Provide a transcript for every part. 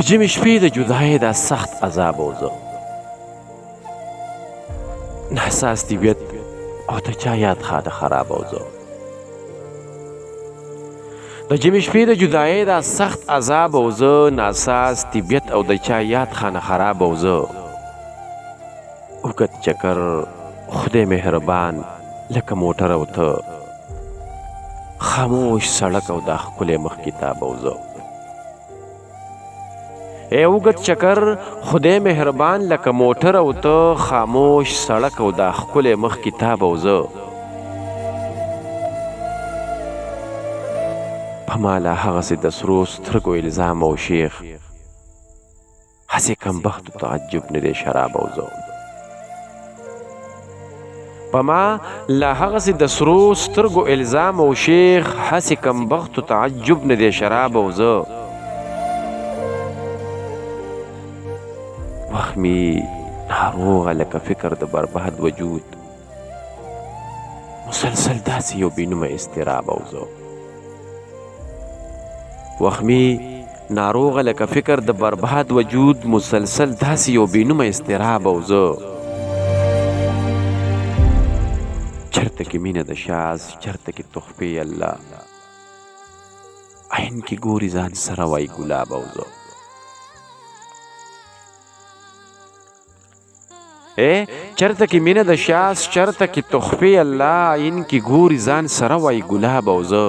جمې شپې د جدایۍ دا سخت عذاب و زه ناحساس طبیعت او د چا یاد خانه خراب و زه د جمې شپې د جدایۍ دا سخت عذاب و زه ناساس طبیعت او د چا یاد خانه خراب و زه اوږد چکر خدای مهربان لکه موټر او ته خاموش سړک او دا ښکلی مخ کتاب او زه ای اوږد چکر خدای مهربان لکه موټر او ته خاموش سړک او دا ښکلی مخ کتاب او زه په ما لا هغسې د سرو سترګو الزام او شیخ هسې کمبختو تعجب نه دی شراب او زه په ما لا هغسې د سرو سترګو الزام او شیخ هسې کمبختو تعجب نه دی شراب او زه وخت می ناروغه لکه فکر د برباد وجود مسلسل داسې یو بېنومه اضطراب او زه وخت می ناروغه لکه فکر د برباد وجود مسلسل داسې یو بېنومه اضطراب او زه چرته کې مینه د شاز چرته کې تحفې الله عین کې ګوري ځان سره وای ګلاب او زه چرته کې مینه د شاز چرته کې تحفې الله عین کې ګوري ځان سره وای ګلاب او زه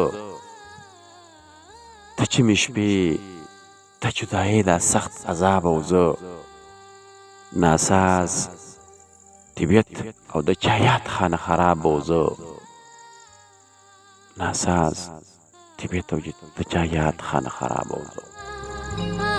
ته چې مې شپې ته جدایۍ دا سخت عذاب او زه ناساز طبیعت او د چا یاد خانه خراب و زه ناساز طبیعت او د چا یاد خانه خراب و زه